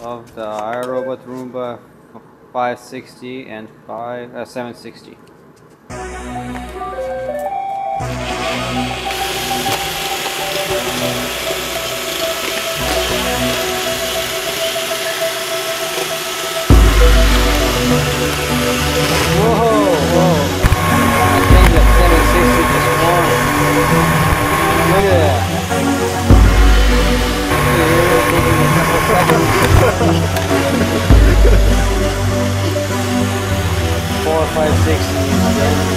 of the iRobot Roomba 560 and 760. Whoa! I think that 760 just won. Look at that. 4, 5, 6.